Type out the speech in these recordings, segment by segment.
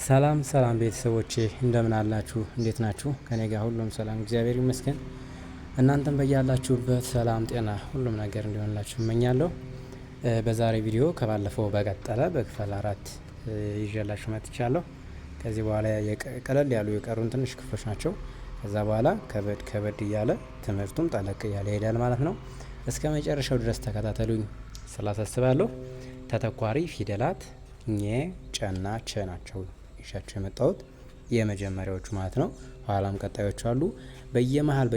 ሰላም ሰላም ቤተሰቦቼ እንደምን አላችሁ? እንዴት ናችሁ? ከኔ ጋር ሁሉም ሰላም እግዚአብሔር ይመስገን። እናንተም በያላችሁበት ሰላም ጤና ሁሉም ነገር እንዲሆንላችሁ እመኛለሁ። በዛሬ ቪዲዮ ከባለፈው በቀጠለ በክፍል 4 ይዤላችሁ መጥቻለሁ። ከዚህ በኋላ ቀለል ያሉ የቀሩን ትንሽ ክፍሎች ናቸው። ከዛ በኋላ ከበድ እያለ ትምህርቱም ጠለቅ እያለ ይሄዳል ማለት ነው። እስከ መጨረሻው ድረስ ተከታተሉኝ ስላሳስባለሁ። ተተኳሪ ፊደላት ኘ፣ ጨና ቸ ናቸው ይሻቸው የመጣሁት የመጀመሪያዎቹ ማለት ነው። ኋላም ቀጣዮቹ አሉ። በየመሃል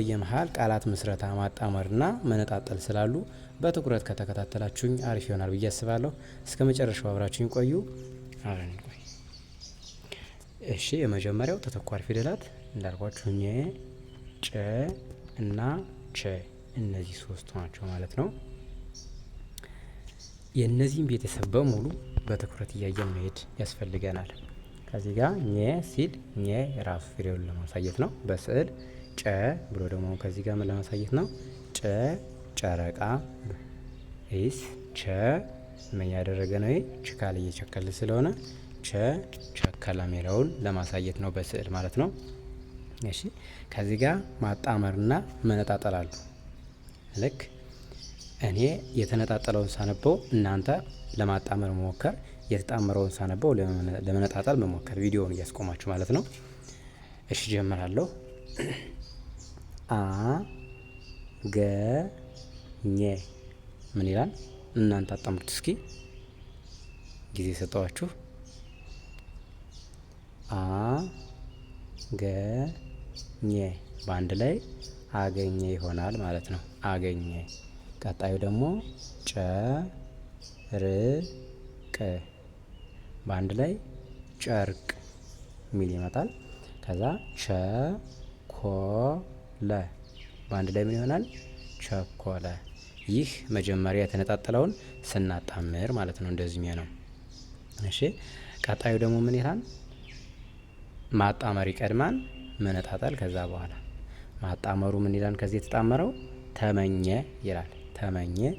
ቃላት ምስረታ ማጣመርና መነጣጠል ስላሉ በትኩረት ከተከታተላችሁኝ አሪፍ ይሆናል ብዬ አስባለሁ። እስከ መጨረሻው አብራችሁኝ ቆዩ። እሺ፣ የመጀመሪያው ተተኳሪ ፊደላት እንዳልኳችሁ ኘ፣ ጨ እና ቸ እነዚህ ሶስቱ ናቸው ማለት ነው። የእነዚህን ቤተሰብ በሙሉ በትኩረት እያየን መሄድ ያስፈልገናል። ከዚህ ጋር ኘ ሲል ኘ የራሱ ፊደሉን ለማሳየት ነው በስዕል። ጨ ብሎ ደግሞ ከዚህ ጋር ምን ለማሳየት ነው? ጨ ጨረቃ ይስ ቸ ምን ያደረገ ነው? ችካል እየቸከለ ስለሆነ ቸ ቸከለ የሚለውን ለማሳየት ነው በስዕል ማለት ነው። እሺ፣ ከዚህ ጋር ማጣመርና መነጣጠል አሉ። ልክ እኔ የተነጣጠለውን ሳነበው እናንተ ለማጣመር መሞከር፣ የተጣመረውን ሳነበው ለመነጣጠል መሞከር፣ ቪዲዮውን እያስቆማችሁ ማለት ነው። እሺ ጀምራለሁ። አ ገ ኘ ምን ይላል? እናንተ አጣምሩት እስኪ፣ ጊዜ ሰጠዋችሁ። አ ገ ኘ በአንድ ላይ አገኘ ይሆናል ማለት ነው። አገኘ። ቀጣዩ ደግሞ ጨርቅ በአንድ ላይ ጨርቅ ሚል ይመጣል። ከዛ ቸኮለ በአንድ ላይ ምን ይሆናል? ቸኮለ። ይህ መጀመሪያ የተነጣጠለውን ስናጣምር ማለት ነው። እንደዚህ ነው። እሺ፣ ቀጣዩ ደግሞ ምን ይላል? ማጣመር ይቀድማል መነጣጠል ከዛ በኋላ ማጣመሩ ምን ይላል? ከዚህ የተጣመረው ተመኘ ይላል። ተመኘ።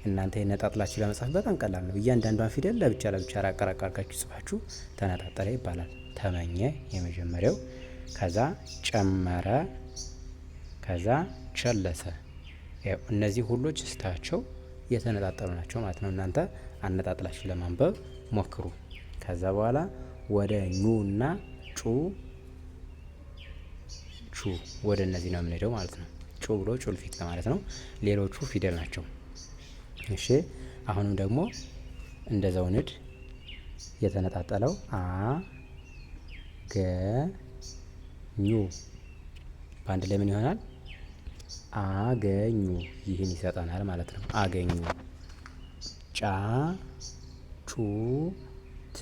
እናንተ የነጣጥላችሁ ለመጻፍ በጣም ቀላል ነው። እያንዳንዷን ፊደል ለብቻ አራቃርቃችሁ ጽፋችሁ ተነጣጠለ ይባላል። ተመኘ የመጀመሪያው። ከዛ ጨመረ፣ ከዛ ቸለሰ። እነዚህ ሁሎች ስታቸው የተነጣጠሉ ናቸው ማለት ነው። እናንተ አነጣጥላችሁ ለማንበብ ሞክሩ። ከዛ በኋላ ወደ ኙ እና ጩ ወደ እነዚህ ነው የምንሄደው ማለት ነው። ጩ ብሎ ጩልፊት ለማለት ነው። ሌሎቹ ፊደል ናቸው። እሺ፣ አሁንም ደግሞ እንደዛው ንድ የተነጣጠለው አ ገ ኙ በአንድ ላይ ምን ይሆናል? አገኙ። ይህን ይሰጠናል ማለት ነው። አገኙ። ጫ ጩ ት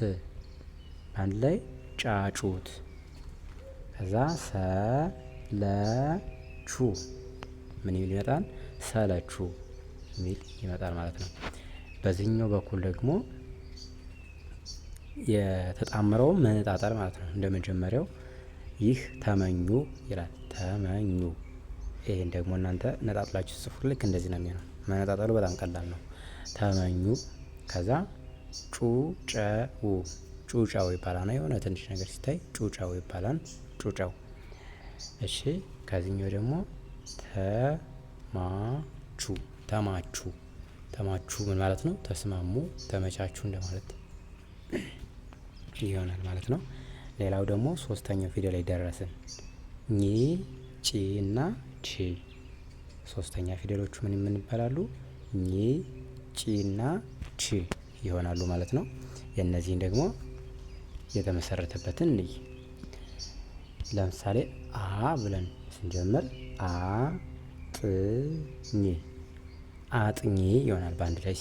በአንድ ላይ ጫጩት። ከዛ ሰለቹ ምን ይመጣል? ሰለቹ ሚል ይመጣል ማለት ነው። በዚህኛው በኩል ደግሞ የተጣመረው መነጣጠል ማለት ነው። እንደ መጀመሪያው ይህ ተመኙ ይላል። ተመኙ። ይሄን ደግሞ እናንተ ነጣጥላችሁ ጽፉ። ልክ እንደዚህ ነው የሚሆነው። መነጣጠሉ በጣም ቀላል ነው። ተመኙ። ከዛ ጩጨው ጩጫው ይባላል። የሆነ ትንሽ ነገር ሲታይ ጩጫው ይባላል። ጩጫው። እሺ፣ ከዚህኛው ደግሞ ተማቹ ተማቹ ተማቹ ምን ማለት ነው? ተስማሙ፣ ተመቻቹ እንደማለት ይሆናል ማለት ነው። ሌላው ደግሞ ሶስተኛው ፊደል ላይ ደረስን። ኚ ጪ እና ቺ ሶስተኛ ፊደሎቹ ምን ይባላሉ? ኚ ጪ እና ቺ ይሆናሉ ማለት ነው። የእነዚህን ደግሞ የተመሰረተበትን እንይ። ለምሳሌ አ ብለን ስንጀምር አ ጥ ኝ አጥኚ ይሆናል በአንድ ላይ።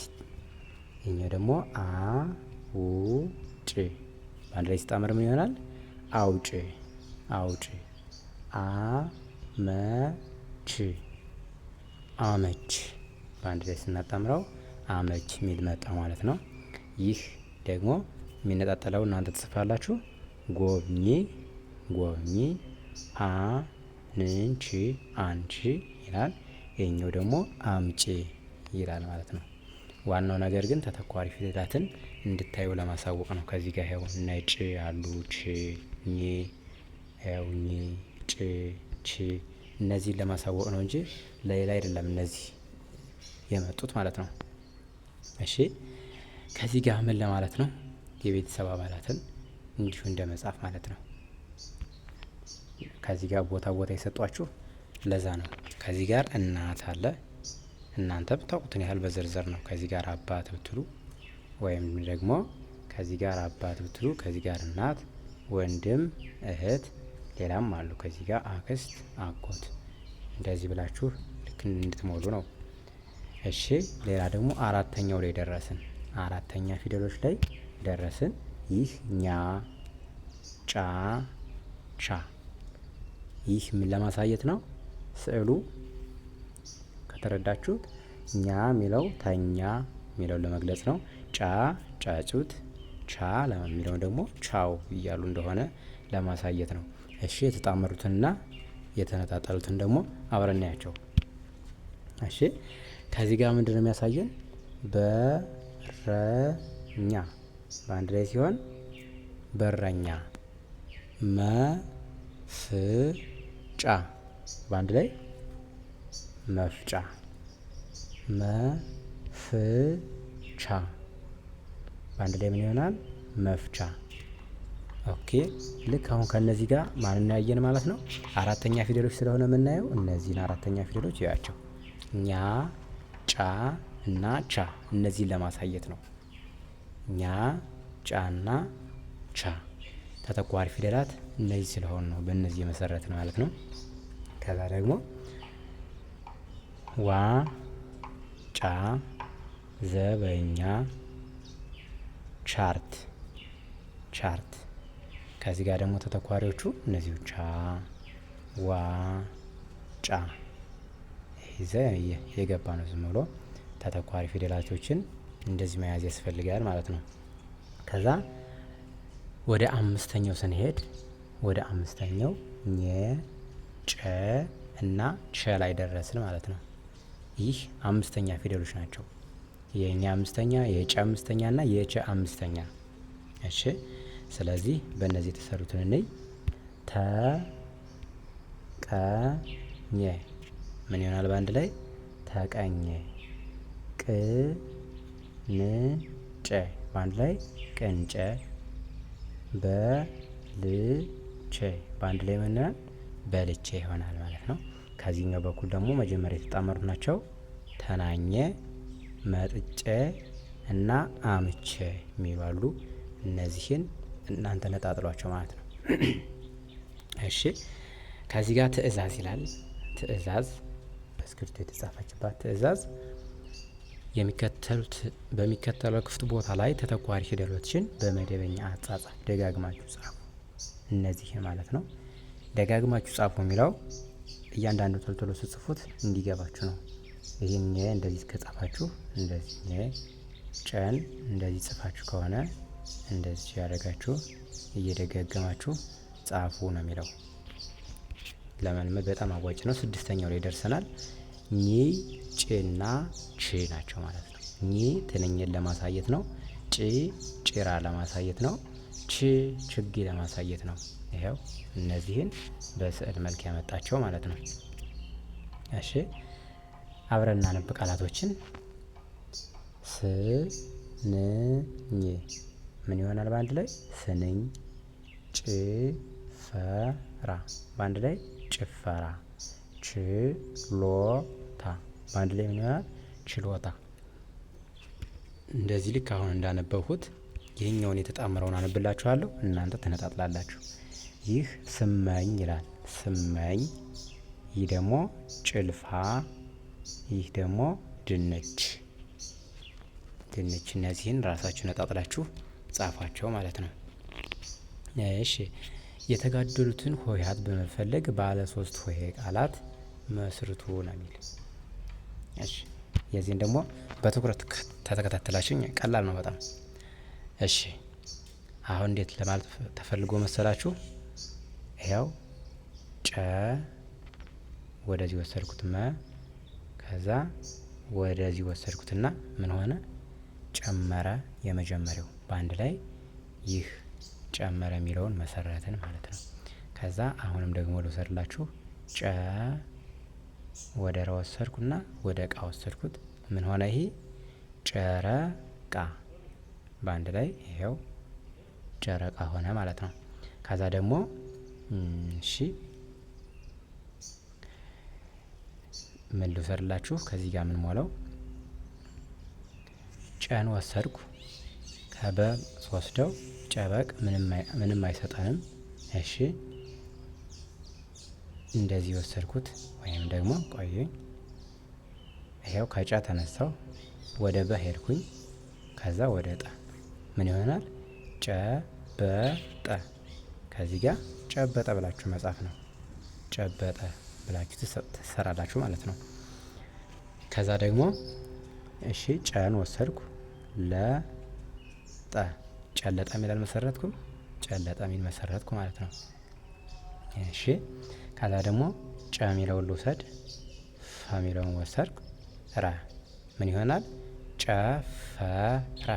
ይሄኛው ደግሞ አ ው ጭ በአንድ ላይ ሲጣመር ምን ይሆናል? አውጭ አውጭ። አ መ ች አመች በአንድ ላይ ስናጣምረው አመች የሚል መጣ ማለት ነው። ይህ ደግሞ የሚነጣጠለው እናንተ ትጽፋላችሁ። ጎብኚ ጎብኚ፣ አንቺ አንቺ ይላል። ይሄኛው ደግሞ አምጪ ይላል ማለት ነው። ዋናው ነገር ግን ተተኳሪ ፊደላትን እንድታዩ ለማሳወቅ ነው። ከዚህ ጋር ያው ነጭ አሉ ች ኝ ያው ኝ ጭ ች እነዚህን ለማሳወቅ ነው እንጂ ለሌላ አይደለም እነዚህ የመጡት ማለት ነው። እሺ ከዚህ ጋር ምን ለማለት ነው? የቤተሰብ አባላትን እንዲሁ እንደ መጻፍ ማለት ነው። ከዚህ ጋር ቦታ የሰጧችሁ ለዛ ነው። ከዚህ ጋር እናት አለ። እናንተ ብታውቁትን ያህል በዝርዝር ነው። ከዚህ ጋር አባት ብትሉ ወይም ደግሞ ከዚህ ጋር አባት ብትሉ ከዚህ ጋር እናት፣ ወንድም፣ እህት ሌላም አሉ። ከዚህ ጋር አክስት፣ አጎት እንደዚህ ብላችሁ ልክ እንድትሞሉ ነው። እሺ ሌላ ደግሞ አራተኛው ላይ ደረስን። አራተኛ ፊደሎች ላይ ደረስን። ይህ ኛ፣ ጫ፣ ቻ ይህ ምን ለማሳየት ነው? ስዕሉ ከተረዳችሁት ኛ የሚለው ተኛ የሚለውን ለመግለጽ ነው። ጫ ጫጩት፣ ቻ የሚለው ደግሞ ቻው እያሉ እንደሆነ ለማሳየት ነው። እሺ የተጣመሩትንና የተነጣጠሉትን ደግሞ አብረን እናያቸው። እሺ ከዚህ ጋር ምንድነው የሚያሳየን? በረኛ በአንድ ላይ ሲሆን በረኛ፣ መፍጫ በአንድ ላይ መፍጫ፣ መፍቻ በአንድ ላይ ምን ይሆናል? መፍቻ። ኦኬ ልክ አሁን ከነዚህ ጋር ማንን ያየን ማለት ነው? አራተኛ ፊደሎች ስለሆነ የምናየው እነዚህን አራተኛ ፊደሎች ያቸው ኛ፣ ጫ እና ቻ እነዚህን ለማሳየት ነው። ኛ፣ ጫ እና ቻ ተተኳሪ ፊደላት እነዚህ ስለሆኑ ነው በእነዚህ የመሰረት ነው ማለት ነው። ከዛ ደግሞ ዋ፣ ጫ፣ ዘበኛ፣ ቻርት ቻርት። ከዚህ ጋር ደግሞ ተተኳሪዎቹ እነዚሁ ቻ፣ ዋ፣ ጫ ይዘ የገባ ነው። ዝም ብሎ ተተኳሪ ፊደላቶችን እንደዚህ መያዝ ያስፈልጋል ማለት ነው። ከዛ ወደ አምስተኛው ስንሄድ ወደ አምስተኛው ኘ፣ ጨ እና ቸ ላይ ደረስን ማለት ነው። ይህ አምስተኛ ፊደሎች ናቸው። የኛ አምስተኛ፣ የጨ አምስተኛ እና የቸ አምስተኛ። እሺ ስለዚህ በእነዚህ የተሰሩትን እንይ። ተ፣ ቀ፣ ኘ ምን ይሆናል በአንድ ላይ? ተቀኘ። ቅ፣ ን፣ ጨ በአንድ ላይ ቅንጨ። በልቼ በአንድ ላይ ምን ይሆናል? በልቼ ይሆናል ማለት ነው። ከዚህኛው በኩል ደግሞ መጀመሪያ የተጣመሩት ናቸው። ተናኘ፣ መጥጬ እና አምቼ የሚባሉ እነዚህን እናንተ ነጣጥሏቸው ማለት ነው። እሺ ከዚህ ጋር ትዕዛዝ ይላል። ትዕዛዝ በእስክሪብቶ የተጻፈችባት ትዕዛዝ በሚከተለው ክፍት ቦታ ላይ ተተኳሪ ፊደሎችን በመደበኛ አጻጻፍ ደጋግማችሁ ጻፉ። እነዚህን ማለት ነው። ደጋግማችሁ ጻፉ የሚለው እያንዳንዱ ቶሎ ስጽፉት እንዲገባችሁ ነው። ይህን እንደዚህ ከጻፋችሁ እንደዚህ ጨን እንደዚህ ጽፋችሁ ከሆነ እንደዚህ ያደረጋችሁ እየደጋገማችሁ ጻፉ ነው የሚለው። ለመልመድ በጣም አዋጭ ነው። ስድስተኛው ላይ ደርሰናል። ኚ፣ ጭ እና ች ናቸው ማለት ነው። ኚ ትንኝን ለማሳየት ነው። ጭ ጭራ ለማሳየት ነው። ች ችጌ ለማሳየት ነው። ይኸው እነዚህን በስዕል መልክ ያመጣቸው ማለት ነው። እሺ አብረን እናነብ ቃላቶችን። ስንኝ ምን ይሆናል በአንድ ላይ? ስንኝ። ጭፈራ በአንድ ላይ ጭፈራ። ችሎታ በአንድ ላይ ምን ይሆናል? ችሎታ። እንደዚህ ልክ አሁን እንዳነበብኩት ይህኛውን የተጣመረውን አነብላችኋለሁ፣ እናንተ ተነጣጥላላችሁ። ይህ ስመኝ ይላል። ስመኝ። ይህ ደግሞ ጭልፋ። ይህ ደግሞ ድንች። ድንች። እነዚህን ራሳችሁ ነጣጥላችሁ ጻፏቸው ማለት ነው። እሺ የተጋደሉትን ሆሄያት በመፈለግ ባለ 3 ሆሄ ቃላት መስርቱ ነው የሚል። እሺ የዚህን ደግሞ በትኩረት ተተከታተላችሁኝ ቀላል ነው በጣም። እሺ አሁን እንዴት ለማለት ተፈልጎ መሰላችሁ? ይኸው ጨ ወደዚህ ወሰድኩት፣ መ ከዛ ወደዚህ ወሰድኩትና ምን ሆነ? ጨመረ። የመጀመሪያው በአንድ ላይ ይህ ጨመረ የሚለውን መሰረትን ማለት ነው። ከዛ አሁንም ደግሞ ልውሰድላችሁ። ጨ ወደ ረ ወሰድኩና ወደ ቃ ወሰድኩት። ምን ሆነ? ይሄ ጨረቃ። በአንድ ላይ ይሄው ጨረቃ ሆነ ማለት ነው። ከዛ ደግሞ እሺ ምን ልውሰድላችሁ? ከዚህ ጋር ምን ሞላው ጨን ወሰድኩ። ከበ ወስደው ጨበቅ ምንም አይሰጠንም። እሺ እንደዚህ ወሰድኩት። ወይም ደግሞ ቆዩኝ፣ ይሄው ከጨ ተነሳው ወደ በ ሄድኩኝ። ከዛ ወደ ጠ ምን ይሆናል? ጨበጠ። ከዚህ ጋር ጨበጠ ብላችሁ መጻፍ ነው። ጨበጠ ብላችሁ ትሰራላችሁ ማለት ነው። ከዛ ደግሞ እሺ ጨን ወሰድኩ። ለጠ ጨለጠ የሚል አልመሰረትኩም። ጨለጠ የሚል መሰረትኩ ማለት ነው። እሺ ከዛ ደግሞ ጨ የሚለውን ልውሰድ። ፈ የሚለውን ወሰድኩ። ረ ምን ይሆናል? ጨፈረ።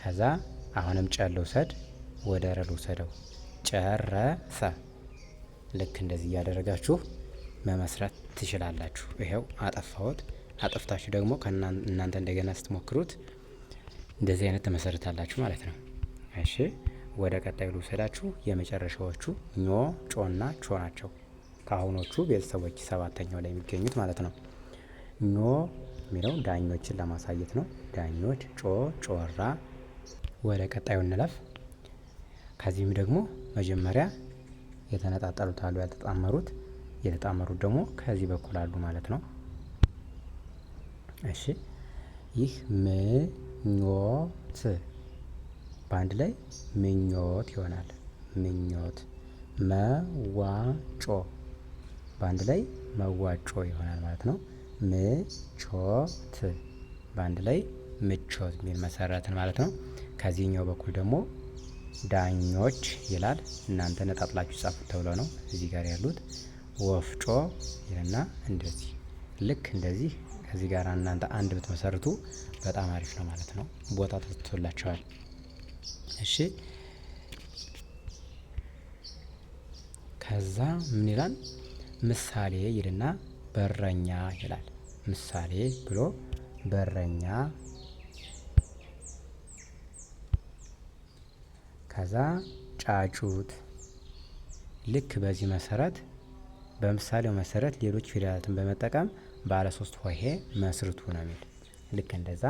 ከዛ አሁንም ጨ ልውሰድ፣ ወደ ረ ልውሰደው። ጨረሰ። ልክ እንደዚህ እያደረጋችሁ መመስረት ትችላላችሁ። ይሄው አጠፋሁት። አጠፍታችሁ ደግሞ እናንተ እንደገና ስትሞክሩት እንደዚህ አይነት ትመሰርታላችሁ ማለት ነው። እሺ ወደ ቀጣዩ ልውሰዳችሁ። የመጨረሻዎቹ ኞ፣ ጮና ቾ ናቸው። ከአሁኖቹ ቤተሰቦች ሰባተኛው ላይ የሚገኙት ማለት ነው። ኞ የሚለው ዳኞችን ለማሳየት ነው። ዳኞች፣ ጮ፣ ጮራ። ወደ ቀጣዩ እንለፍ። ከዚህም ደግሞ መጀመሪያ የተነጣጠሉት አሉ፣ ያልተጣመሩት። የተጣመሩት ደግሞ ከዚህ በኩል አሉ ማለት ነው። እሺ ይህ ምኞት በአንድ ላይ ምኞት ይሆናል። ምኞት። መዋጮ በአንድ ላይ መዋጮ ይሆናል ማለት ነው። ምቾት በአንድ ላይ ምቾት የሚል መሰረትን ማለት ነው። ከዚህኛው በኩል ደግሞ ዳኞች ይላል። እናንተ ነጣጥላችሁ ጻፉት ተብሎ ነው እዚህ ጋር ያሉት። ወፍጮ ይልና እንደዚህ ልክ እንደዚህ ከዚህ ጋር እናንተ አንድ ብትመሰርቱ በጣም አሪፍ ነው ማለት ነው። ቦታ ተሰጥቶላቸዋል። እሺ ከዛ ምን ይላል? ምሳሌ ይልና በረኛ ይላል። ምሳሌ ብሎ በረኛ። ከዛ ጫጩት። ልክ በዚህ መሰረት በምሳሌው መሰረት ሌሎች ፊደላትን በመጠቀም ባለ 3 ሆሄ መስርቱ ነው የሚል። ልክ እንደዛ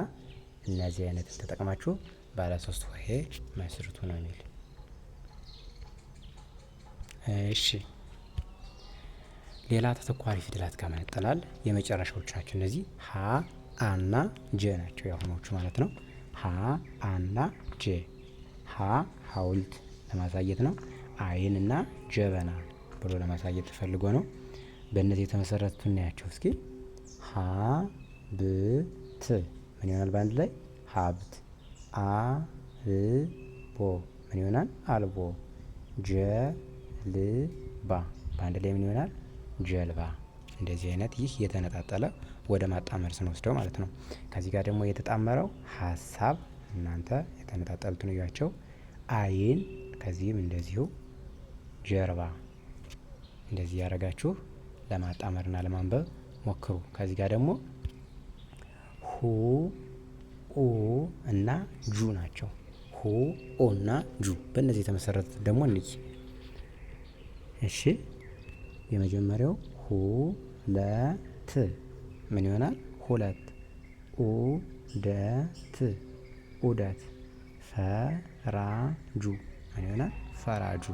እነዚህ አይነትን ተጠቅማችሁ ባለ 3 ሆሄ መስርቱ ነው የሚል። እሺ ሌላ ተተኳሪ ፊደላት ጋር መነጠላል። የመጨረሻዎች ናቸው እነዚህ። ሀ አና ጀ ናቸው የአሁኖቹ ማለት ነው። ሀ አና ጀ። ሀ ሀውልት ለማሳየት ነው። አይን እና ጀበና ብሎ ለማሳየት ተፈልጎ ነው። በእነዚህ የተመሰረቱት እናያቸው እስኪ። ሀ ብ ት ምን ይሆናል? በአንድ ላይ ሀብት። አ ል ቦ ምን ይሆናል? አልቦ። ጀ ል ባ በአንድ ላይ ምን ይሆናል? ጀልባ። እንደዚህ አይነት ይህ የተነጣጠለ ወደ ማጣመር ስንወስደው ማለት ነው። ከዚህ ጋር ደግሞ የተጣመረው ሀሳብ እናንተ የተነጣጠሉትን እያቸው። አይን ከዚህም እንደዚሁ ጀርባ። እንደዚህ ያደረጋችሁ ለማጣመርና ለማንበብ ሞክሩ። ከዚህ ጋር ደግሞ ሁ ኡ እና ጁ ናቸው። ሁ ኡ እና ጁ በእነዚህ የተመሰረቱት ደግሞ እንይ። እሺ የመጀመሪያው ሁ ለት ምን ይሆናል? ሁለት። ኡ ደ ት ኡደት። ፈራጁ ምን ይሆናል? ፈራጁ።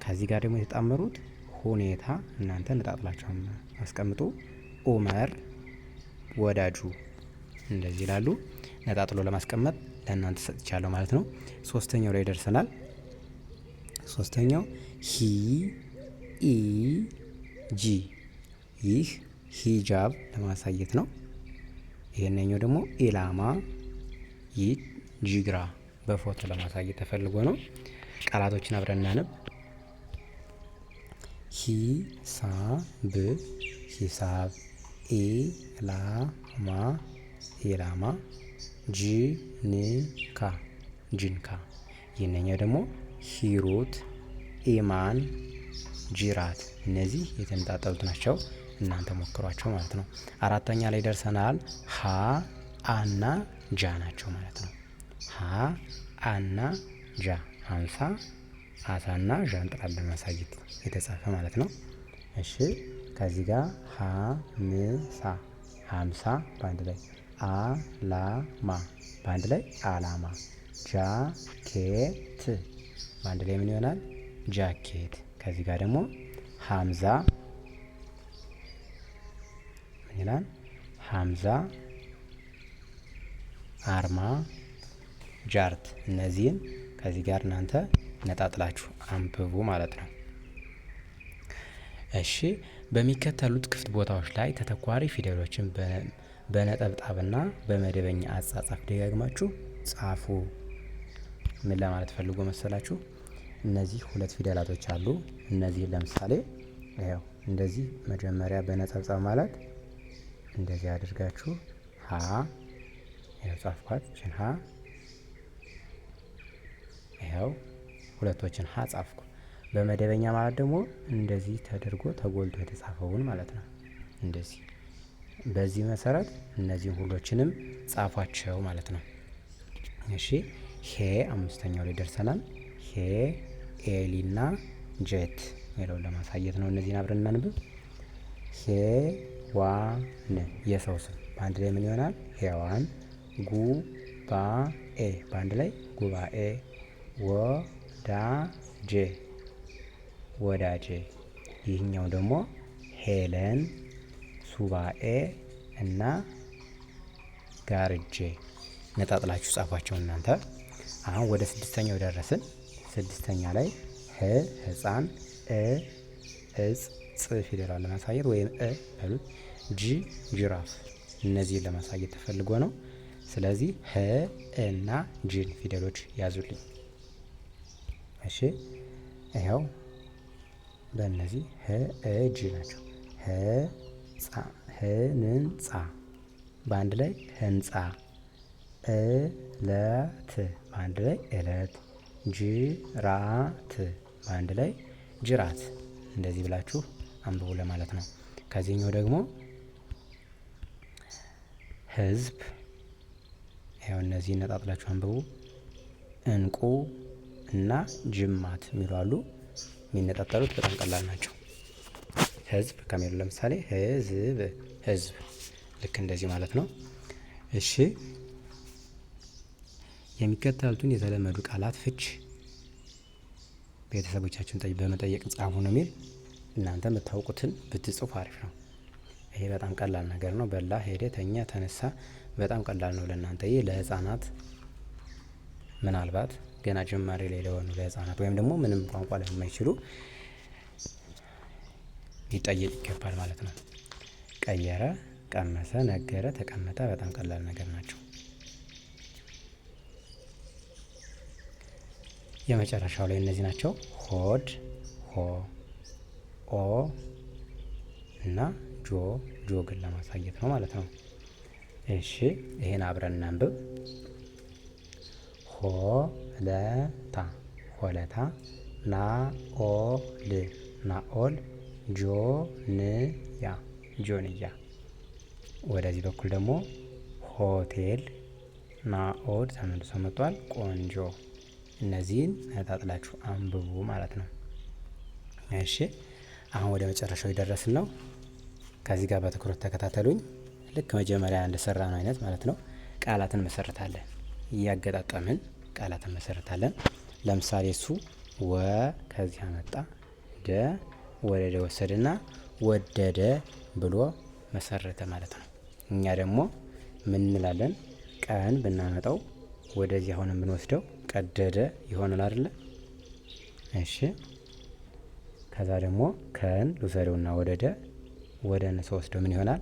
ከዚህ ጋር ደግሞ የተጣመሩት ሁኔታ እናንተ ነጣጥላችሁ አስቀምጡ። ኡመር ወዳጁ። እንደዚህ ይላሉ። ነጣጥሎ ለማስቀመጥ ለእናንተ ሰጥቻለሁ ማለት ነው። ሶስተኛው ላይ ደርሰናል። ሶስተኛው ሂ ኢ ጂ። ይህ ሂጃብ ለማሳየት ነው። ይሄንኛው ደግሞ ኢላማ። ይህ ጂግራ በፎቶ ለማሳየት ተፈልጎ ነው። ቃላቶችን አብረን እናነብ። ሂሳብ ሂሳብ። ኢላማ ኢላማ። ጂንካ ጂንካ። ይህንኛው ደግሞ ሂሩት፣ ኢማን፣ ጅራት። እነዚህ የተነጣጠሉት ናቸው። እናንተ ሞክሯቸው ማለት ነው። አራተኛ ላይ ደርሰናል። ሀ አና ጃ ናቸው ማለት ነው። ሀ አና ጃ 50 አሳና ዣንጥላን ለማሳየት የተጻፈ ማለት ነው። እሺ ከዚህ ጋር ሀምሳ 50 በአንድ ላይ፣ አላማ በአንድ ላይ አላማ፣ ጃኬት በአንድ ላይ ምን ይሆናል? ጃኬት። ከዚህ ጋር ደግሞ ሀምዛ ምን ይላል? ሀምዛ አርማ ጃርት። እነዚህን ከዚህ ጋር እናንተ ነጣጥላችሁ አንብቡ ማለት ነው። እሺ በሚከተሉት ክፍት ቦታዎች ላይ ተተኳሪ ፊደሎችን በነጠብጣብና በመደበኛ አጻጻፍ ደጋግማችሁ ጻፉ። ምን ለማለት ፈልጎ መሰላችሁ? እነዚህ ሁለት ፊደላቶች አሉ። እነዚህ ለምሳሌ ያው እንደዚህ መጀመሪያ በነጠብጣብ ማለት እንደዚህ አድርጋችሁ ሀ ያው ጻፍኳት። ችን ሀ ያው ሁለቶችን ሀ ጻፍኩ። በመደበኛ ማለት ደግሞ እንደዚህ ተደርጎ ተጎልቶ የተጻፈውን ማለት ነው። እንደዚህ በዚህ መሰረት እነዚህን ሁሎችንም ጻፏቸው ማለት ነው። እሺ ሄ አምስተኛው ላይ ደርሰናል። ሄ ኤሊና ጀት የሚለውን ለማሳየት ነው። እነዚህን አብረን እናንብብ። ሄዋን የሰው ስም በአንድ ላይ ምን ይሆናል? ሄዋን። ጉባኤ በአንድ ላይ ጉባኤ። ወዳጄ ወዳጄ። ይህኛው ደግሞ ሄለን፣ ሱባኤ እና ጋርጄ። ነጣጥላችሁ ጻፏቸው እናንተ። አሁን ወደ ስድስተኛው ደረስን። ስድስተኛ ላይ ህ ህፃን፣ እጽ ጽ ፊደሏን ለማሳየት ወይም በሉት፣ ጅራፍ። እነዚህን ለማሳየት ተፈልጎ ነው። ስለዚህ ህ እና ጅን ፊደሎች ያዙልኝ። እሺ ይኸው በእነዚህ ህ ጅ ናቸው። ህንጻ በአንድ ላይ ህንጻ። እለት በአንድ ላይ እለት። ጅራት በአንድ ላይ ጅራት። እንደዚህ ብላችሁ አንብቡ ለማለት ነው። ከዚህኛው ደግሞ ህዝብ፣ ያው እነዚህ ነጣጥላችሁ አንብቡ። እንቁ እና ጅማት የሚሉ አሉ። የሚነጣጠሉት በጣም ቀላል ናቸው። ህዝብ ከሚሉ ለምሳሌ ህዝብ፣ ህዝብ ልክ እንደዚህ ማለት ነው። እሺ የሚከተሉትን የተለመዱ ቃላት ፍች ቤተሰቦቻችሁን በመጠየቅ ጻፉ ነው የሚል። እናንተ የምታውቁትን ብትጽፉ አሪፍ ነው። ይሄ በጣም ቀላል ነገር ነው። በላ፣ ሄደ፣ ተኛ፣ ተነሳ በጣም ቀላል ነው ለእናንተ። ይህ ለህፃናት ምናልባት ገና ጀማሪ ላይ ለሆኑ ለህፃናት ወይም ደግሞ ምንም ቋንቋ ለማይችሉ ሊጠየቅ ይገባል ማለት ነው። ቀየረ፣ ቀመሰ፣ ነገረ፣ ተቀመጠ በጣም ቀላል ነገር ናቸው። የመጨረሻው ላይ እነዚህ ናቸው። ሆድ፣ ሆ፣ ኦ እና ጆ ግን ለማሳየት ነው ማለት ነው። እሺ ይሄን አብረን እናንብብ። ሆለታ፣ ሆለታ። ናኦል፣ ናኦል። ጆንያ፣ ጆንያ። ወደዚህ በኩል ደግሞ ሆቴል፣ ናኦል ተመልሶ መጥቷል። ቆንጆ። እነዚህን ነጣጥላችሁ አንብቡ ማለት ነው። እሺ አሁን ወደ መጨረሻው የደረስን ነው። ከዚህ ጋር በትኩረት ተከታተሉኝ። ልክ መጀመሪያ እንደሰራ ነው አይነት ማለት ነው። ቃላትን መሰረታለን፣ እያገጣጠምን ቃላትን መሰረታለን። ለምሳሌ እሱ ወ ከዚህ አመጣ፣ ደ ወደ ደ ወሰደና ወደደ ብሎ መሰረተ ማለት ነው። እኛ ደግሞ ምን እንላለን? ቀን ብናመጣው ወደዚህ አሁን ብንወስደው ቀደደ ይሆናል አይደለ? እሺ ከዛ ደግሞ ከን ልውሰደውና ወደደ ወደ ነ ወስደው ምን ይሆናል?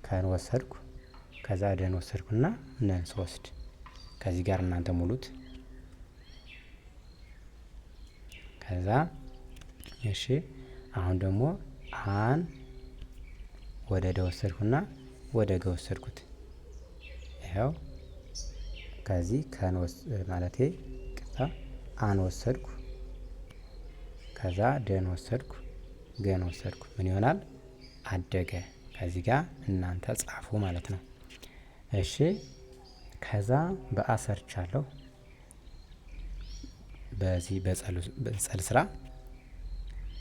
ከን ወሰድኩ፣ ከዛ ደን ወሰድኩና ነን ወስድ። ከዚህ ጋር እናንተ ሙሉት። ከዛ እሺ አሁን ደግሞ አን ወደ ደ ወሰድኩና ወደ ገ ወሰድኩት። ይኸው ከዚህ ማለቴ ቅጣ አን ወሰድኩ፣ ከዛ ደን ወሰድኩ፣ ገን ወሰድኩ። ምን ይሆናል? አደገ። ከዚህ ጋር እናንተ ጻፉ ማለት ነው። እሺ ከዛ በአሰርቻለሁ። በዚህ በጸል ስራ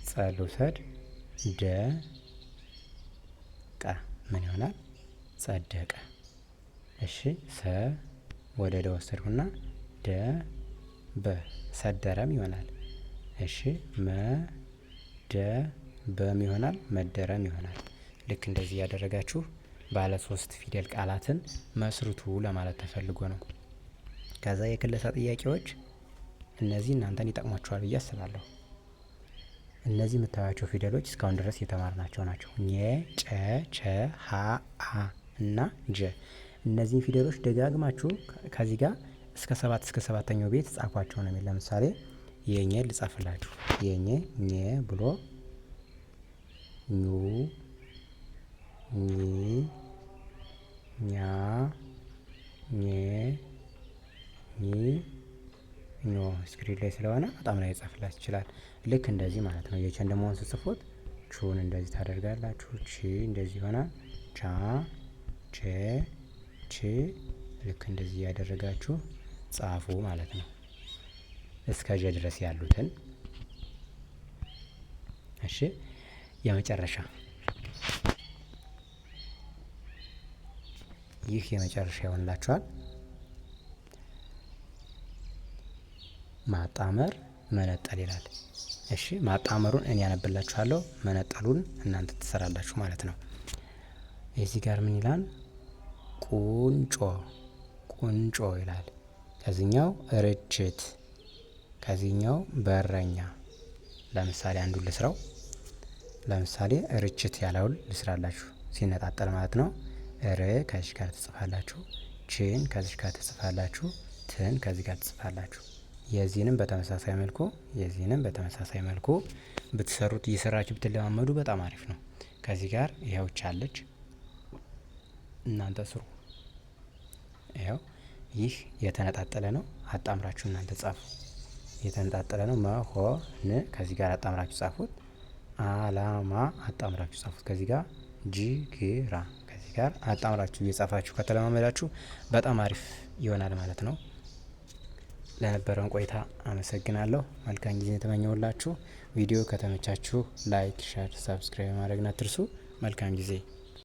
ጸል ውሰድ ደቀ ምን ይሆናል? ጸደቀ። እሺ ሰ ወደ ደ ወሰድኩና ደ በ ሰደረም ይሆናል። እሺ መ ደ በም ይሆናል፣ መደረም ይሆናል። ልክ እንደዚህ ያደረጋችሁ ባለ 3 ፊደል ቃላትን መስርቱ ለማለት ተፈልጎ ነው። ከዛ የክለሳ ጥያቄዎች እነዚህ እናንተን ይጠቅሟቸዋል ብዬ አስባለሁ። እነዚህ የምታዩቸው ፊደሎች እስካሁን ድረስ የተማርናቸው ናቸው። ኘ፣ ጨ፣ ቸ፣ ሀ፣ አ እና ጀ። እነዚህን ፊደሎች ደጋግማችሁ ከዚህ ጋር እስከ 7ኛው ቤት ጻፏቸው ነው የሚል። ለምሳሌ የኘ ልጻፍላችሁ። የኘ ኘ ብሎ ኙ ኚ ኛ ኘ ኚ ኞ። ስክሪን ላይ ስለሆነ በጣም ላይ ጻፍላችሁ ይችላል። ልክ እንደዚህ ማለት ነው። የቸን ደግሞ ስትጽፉት ቹን እንደዚህ ታደርጋላችሁ። ቺ እንደዚህ ይሆናል። ቻ ቼ ቺ ልክ እንደዚህ ያደረጋችሁ ጻፉ ማለት ነው። እስከ ጀ ድረስ ያሉትን። እሺ የመጨረሻ ይህ የመጨረሻ ይሆንላችኋል። ማጣመር መነጠል ይላል። እሺ ማጣመሩን እኔ ያነብላችኋለሁ፣ መነጠሉን እናንተ ትሰራላችሁ ማለት ነው። እዚህ ጋር ምን ይላል? ቁንጮ ቁንጮ ይላል። ከዚህኛው ርችት፣ ከዚህኛው በረኛ። ለምሳሌ አንዱን ልስራው። ለምሳሌ ርችት ያለውን ልስራላችሁ ሲነጣጠል ማለት ነው። ር ከዚህ ጋር ትጽፋላችሁ፣ ችን ከዚህ ጋር ትጽፋላችሁ፣ ትን ከዚህ ጋር ትጽፋላችሁ። የዚህንም በተመሳሳይ መልኩ የዚህንም በተመሳሳይ መልኩ ብትሰሩት እየሰራችሁ ብትለማመዱ በጣም አሪፍ ነው። ከዚህ ጋር ይኸው ቻለች፣ እናንተ ስሩ። ይኸው ይህ የተነጣጠለ ነው። አጣምራችሁ እናንተ ጻፉ። የተነጣጠለ ነው። መሆን ከዚህ ጋር አጣምራችሁ ጻፉት። አላማ አጣምራችሁ ጻፉት። ከዚህ ጋር ጅግራ ከዚህ ጋር አጣምራችሁ እየጻፋችሁ ከተለማመዳችሁ በጣም አሪፍ ይሆናል ማለት ነው። ለነበረን ቆይታ አመሰግናለሁ። መልካም ጊዜ ተመኘሁላችሁ። ቪዲዮ ከተመቻችሁ ላይክ፣ ሼር፣ ሰብስክራይብ ማድረግና አትርሱ። መልካም ጊዜ